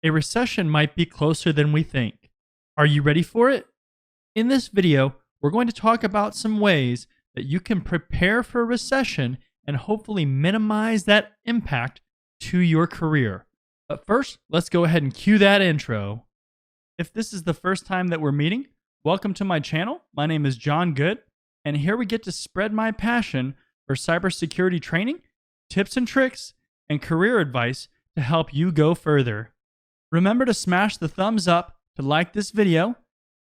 A recession might be closer than we think. Are you ready for it? In this video, we're going to talk about some ways that you can prepare for a recession and hopefully minimize that impact to your career. But first, let's go ahead and cue that intro. If this is the first time that we're meeting, welcome to my channel. My name is John Good, and here we get to spread my passion for cybersecurity training, tips and tricks, and career advice to help you go further. Remember to smash the thumbs up to like this video,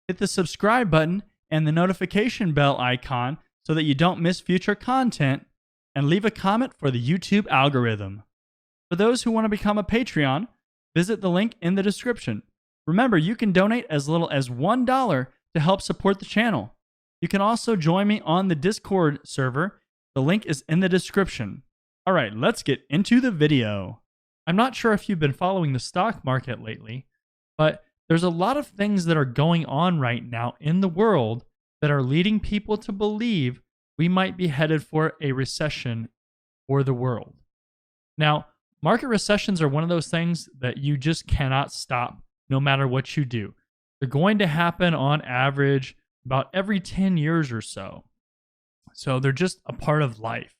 hit the subscribe button and the notification bell icon so that you don't miss future content, and leave a comment for the YouTube algorithm. For those who want to become a Patreon, visit the link in the description. Remember, you can donate as little as $1 to help support the channel. You can also join me on the Discord server. The link is in the description. All right, let's get into the video. I'm not sure if you've been following the stock market lately, but there's a lot of things that are going on right now in the world that are leading people to believe we might be headed for a recession for the world. Now, market recessions are one of those things that you just cannot stop no matter what you do. They're going to happen on average about every 10 years or so. So they're just a part of life.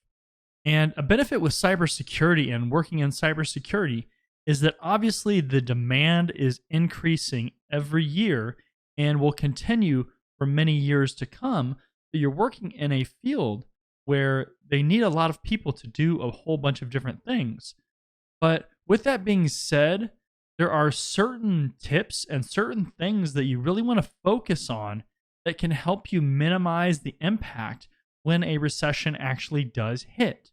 And a benefit with cybersecurity and working in cybersecurity is that obviously the demand is increasing every year and will continue for many years to come. So you're working in a field where they need a lot of people to do a whole bunch of different things. But with that being said, there are certain tips and certain things that you really want to focus on that can help you minimize the impact when a recession actually does hit.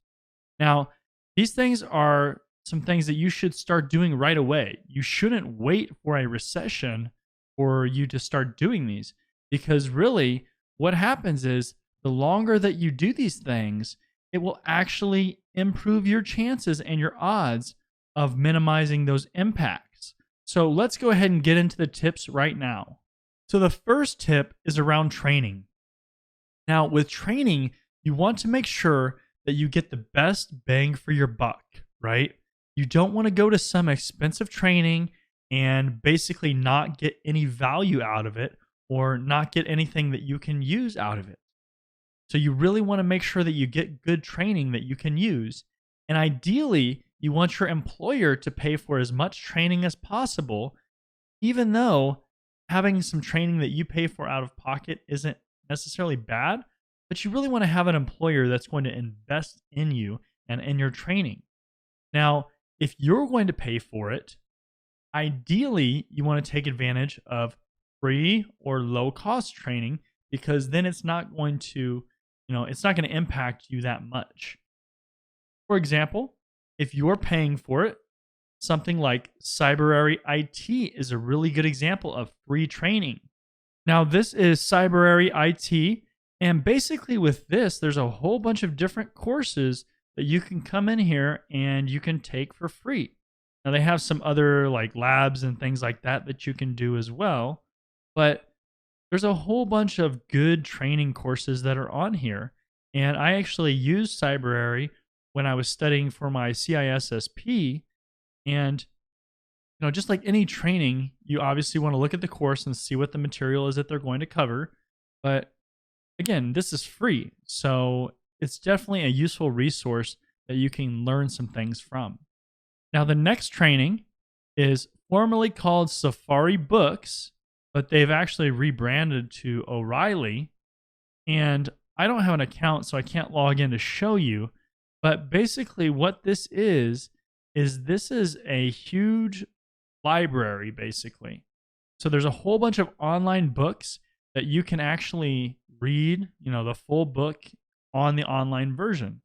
Now, these things are some things that you should start doing right away. You shouldn't wait for a recession for you to start doing these, because really what happens is the longer that you do these things, it will actually improve your chances and your odds of minimizing those impacts. So let's go ahead and get into the tips right now. So the first tip is around training. Now, with training, you want to make sure that you get the best bang for your buck, right? You don't want to go to some expensive training and basically not get any value out of it or not get anything that you can use out of it. So you really want to make sure that you get good training that you can use. And ideally, you want your employer to pay for as much training as possible, even though having some training that you pay for out of pocket isn't necessarily bad. But you really want to have an employer that's going to invest in you and in your training. Now, if you're going to pay for it, ideally, you want to take advantage of free or low cost training, because then it's not going to, it's not going to impact you that much. For example, if you're paying for it, something like Cyberary IT is a really good example of free training. Now, this is Cyberary IT. And basically with this, there's a whole bunch of different courses that you can come in here and you can take for free. Now they have some other like labs and things like that you can do as well. But there's a whole bunch of good training courses that are on here. And I actually used Cyberary when I was studying for my CISSP. And just like any training, you obviously want to look at the course and see what the material is that they're going to cover. But again, this is free, so it's definitely a useful resource that you can learn some things from. Now, the next training is formerly called Safari Books, but they've actually rebranded to O'Reilly. And I don't have an account, so I can't log in to show you. But basically what this is a huge library, basically. So there's a whole bunch of online books that you can actually read, the full book on the online version.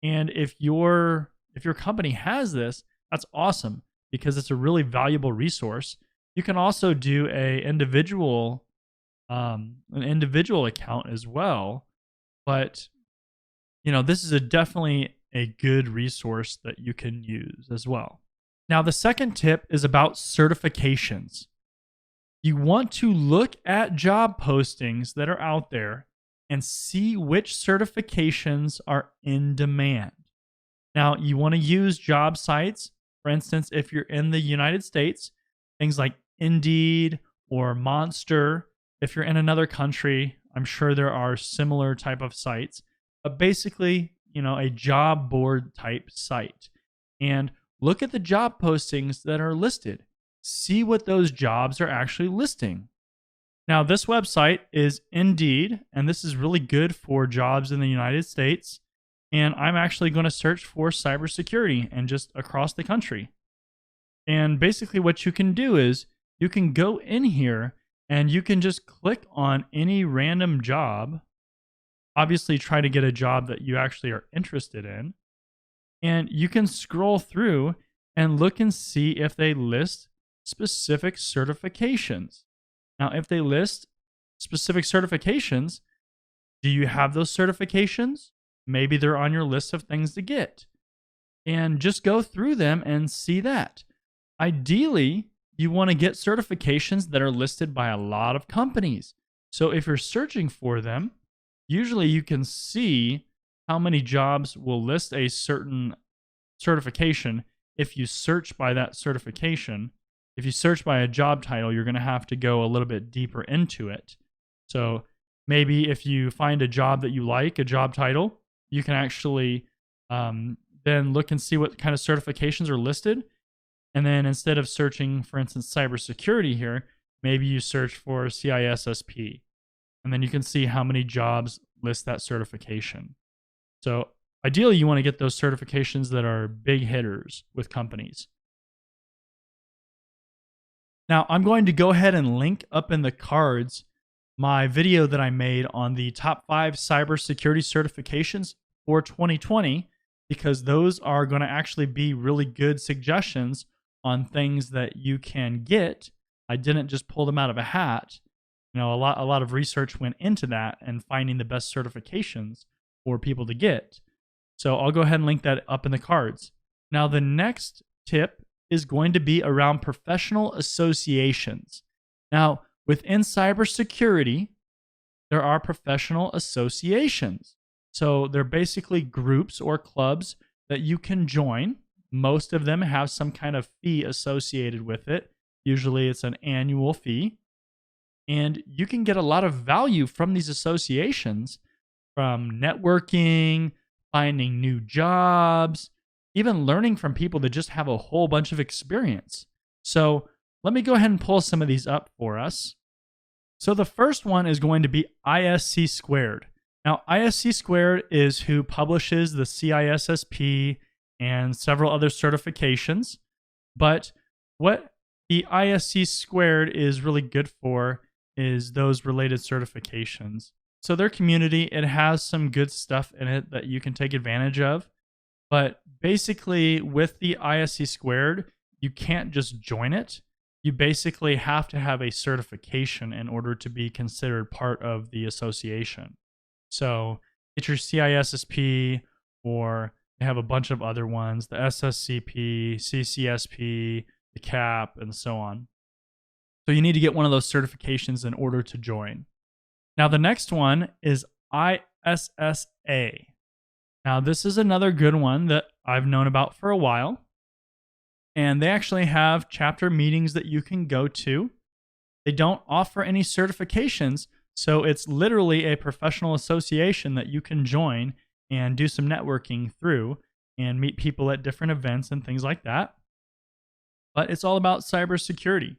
And if your company has this, that's awesome, because it's a really valuable resource. You can also do an individual account as well. But this is definitely a good resource that you can use as well. Now, the second tip is about certifications. You want to look at job postings that are out there and see which certifications are in demand. Now, you want to use job sites. For instance, if you're in the United States, things like Indeed or Monster. If you're in another country, I'm sure there are similar type of sites, but basically, a job board type site. And look at the job postings that are listed. See what those jobs are actually listing. Now, this website is Indeed, and this is really good for jobs in the United States. And I'm actually going to search for cybersecurity and just across the country. And basically, what you can do is you can go in here and you can just click on any random job. Obviously, try to get a job that you actually are interested in. And you can scroll through and look and see if they list specific certifications. Now, if they list specific certifications, do you have those certifications? Maybe they're on your list of things to get. And just go through them and see that. Ideally, you want to get certifications that are listed by a lot of companies. So if you're searching for them, usually you can see how many jobs will list a certain certification if you search by that certification. If you search by a job title, you're going to have to go a little bit deeper into it. So maybe if you find a job that you like, a job title, you can actually then look and see what kind of certifications are listed. And then instead of searching, for instance, cybersecurity here, maybe you search for CISSP. And then you can see how many jobs list that certification. So ideally, you want to get those certifications that are big hitters with companies. Now, I'm going to go ahead and link up in the cards my video that I made on the top 5 cybersecurity certifications for 2020, because those are going to actually be really good suggestions on things that you can get. I didn't just pull them out of a hat. A lot of research went into that and finding the best certifications for people to get. So I'll go ahead and link that up in the cards. Now, the next tip is going to be around professional associations. Now, within cybersecurity, there are professional associations. So they're basically groups or clubs that you can join. Most of them have some kind of fee associated with it. Usually it's an annual fee. And you can get a lot of value from these associations, from networking, finding new jobs, even learning from people that just have a whole bunch of experience. So let me go ahead and pull some of these up for us. So the first one is going to be ISC Squared. Now, ISC Squared is who publishes the CISSP and several other certifications. But what the ISC Squared is really good for is those related certifications. So their community, it has some good stuff in it that you can take advantage of. But basically, with the ISC Squared, you can't just join it. You basically have to have a certification in order to be considered part of the association. So get your CISSP, or they have a bunch of other ones, the SSCP, CCSP, the CAP, and so on. So you need to get one of those certifications in order to join. Now, the next one is ISSA. Now, this is another good one that I've known about for a while. And they actually have chapter meetings that you can go to. They don't offer any certifications, so it's literally a professional association that you can join and do some networking through and meet people at different events and things like that. But it's all about cybersecurity.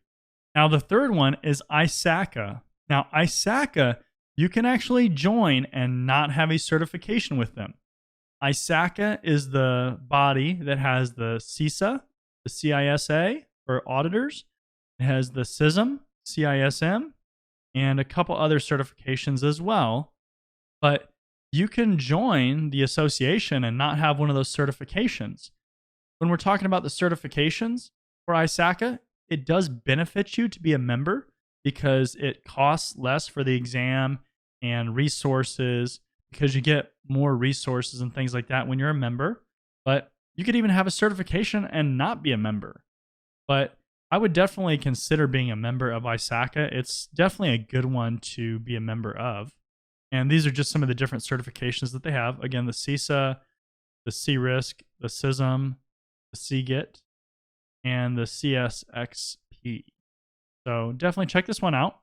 Now, the third one is ISACA. Now, ISACA, you can actually join and not have a certification with them. ISACA is the body that has the CISA, the CISA for auditors. It has the CISM, CISM, and a couple other certifications as well. But you can join the association and not have one of those certifications. When we're talking about the certifications for ISACA, it does benefit you to be a member because it costs less for the exam and resources, because you get more resources and things like that when you're a member. But you could even have a certification and not be a member. But I would definitely consider being a member of ISACA. It's definitely a good one to be a member of. And these are just some of the different certifications that they have. Again, the CISA, the CRISC, the CISM, the CGIT, and the CSXP. So definitely check this one out.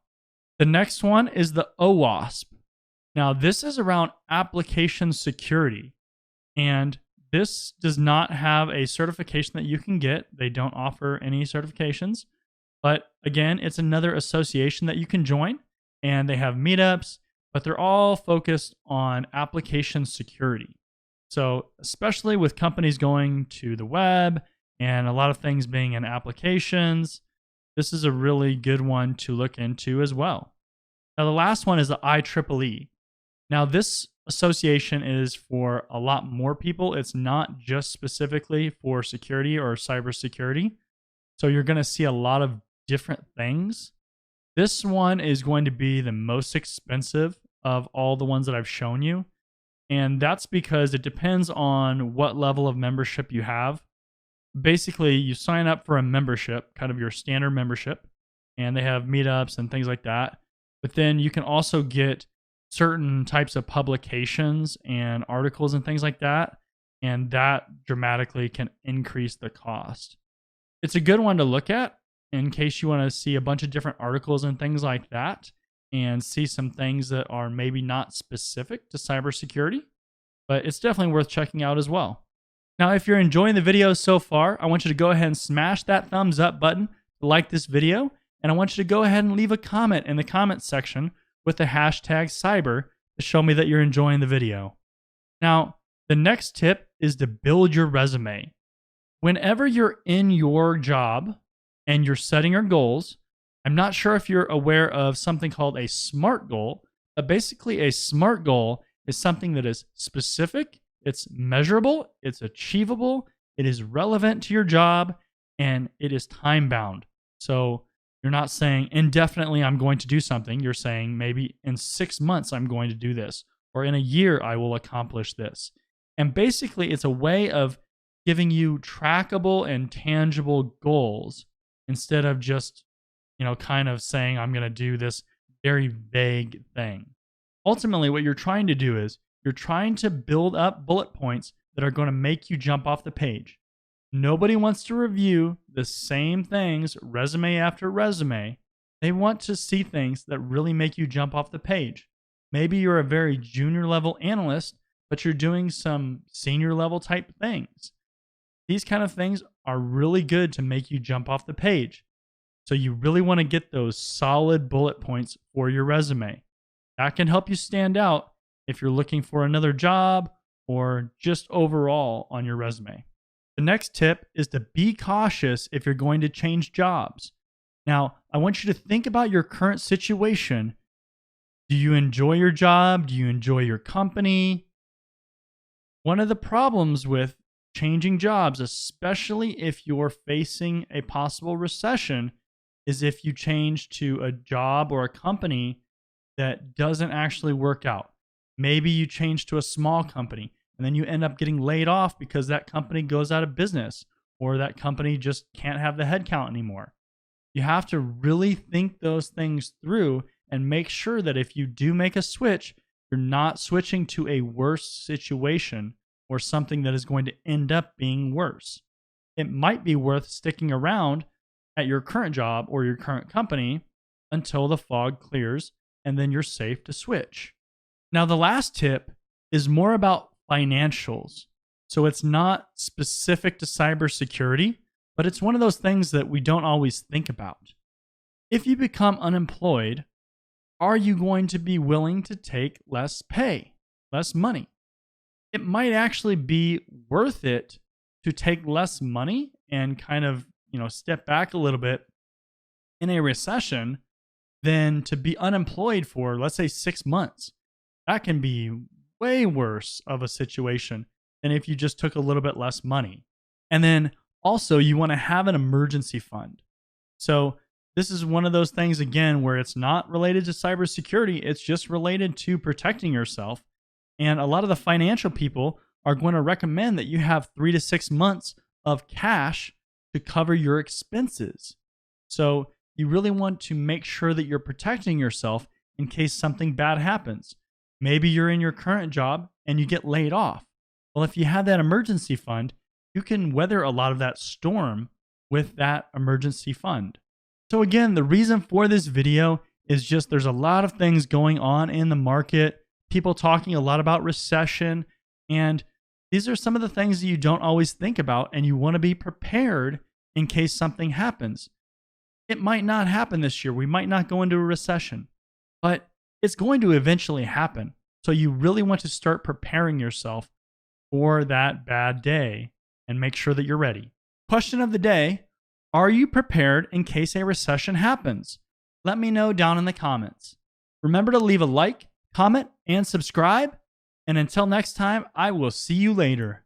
The next one is the OWASP. Now, this is around application security, and this does not have a certification that you can get. They don't offer any certifications. But again, it's another association that you can join, and they have meetups, but they're all focused on application security. So, especially with companies going to the web and a lot of things being in applications, this is a really good one to look into as well. Now, the last one is the IEEE. Now, this association is for a lot more people. It's not just specifically for security or cybersecurity. So, you're going to see a lot of different things. This one is going to be the most expensive of all the ones that I've shown you. And that's because it depends on what level of membership you have. Basically, you sign up for a membership, kind of your standard membership, and they have meetups and things like that. But then you can also get certain types of publications and articles and things like that. And that dramatically can increase the cost. It's a good one to look at in case you want to see a bunch of different articles and things like that, and see some things that are maybe not specific to cybersecurity, but it's definitely worth checking out as well. Now, if you're enjoying the video so far, I want you to go ahead and smash that thumbs up button to like this video, and I want you to go ahead and leave a comment in the comments section with the hashtag cyber to show me that you're enjoying the video. Now, the next tip is to build your resume. Whenever you're in your job and you're setting your goals, I'm not sure if you're aware of something called a SMART goal, but basically a SMART goal is something that is specific, it's measurable, it's achievable, it is relevant to your job, and it is time bound. So you're not saying indefinitely I'm going to do something. You're saying maybe in 6 months I'm going to do this, or in a year I will accomplish this. And basically it's a way of giving you trackable and tangible goals instead of just kind of saying, I'm going to do this very vague thing. Ultimately, what you're trying to do is you're trying to build up bullet points that are going to make you jump off the page. Nobody wants to review the same things, resume after resume. They want to see things that really make you jump off the page. Maybe you're a very junior level analyst, but you're doing some senior level type things. These kind of things are really good to make you jump off the page. So you really want to get those solid bullet points for your resume. That can help you stand out if you're looking for another job or just overall on your resume. The next tip is to be cautious if you're going to change jobs. Now, I want you to think about your current situation. Do you enjoy your job? Do you enjoy your company? One of the problems with changing jobs, especially if you're facing a possible recession, is if you change to a job or a company that doesn't actually work out. Maybe you change to a small company and then you end up getting laid off because that company goes out of business or that company just can't have the headcount anymore. You have to really think those things through and make sure that if you do make a switch, you're not switching to a worse situation or something that is going to end up being worse. It might be worth sticking around at your current job or your current company until the fog clears, and then you're safe to switch. Now, the last tip is more about financials. So it's not specific to cybersecurity, but it's one of those things that we don't always think about. If you become unemployed, are you going to be willing to take less pay, less money? It might actually be worth it to take less money and kind of step back a little bit in a recession than to be unemployed for, let's say, 6 months. That can be way worse of a situation than if you just took a little bit less money. And then also, you want to have an emergency fund. So this is one of those things, again, where it's not related to cybersecurity. It's just related to protecting yourself. And a lot of the financial people are going to recommend that you have 3 to 6 months of cash to cover your expenses. So you really want to make sure that you're protecting yourself in case something bad happens. Maybe you're in your current job and you get laid off. Well, if you have that emergency fund, you can weather a lot of that storm with that emergency fund. So again, the reason for this video is just there's a lot of things going on in the market, people talking a lot about recession, and these are some of the things that you don't always think about, and you want to be prepared in case something happens. It might not happen this year. We might not go into a recession, but it's going to eventually happen. So you really want to start preparing yourself for that bad day and make sure that you're ready. Question of the day: are you prepared in case a recession happens? Let me know down in the comments. Remember to leave a like, comment, and subscribe. And until next time, I will see you later.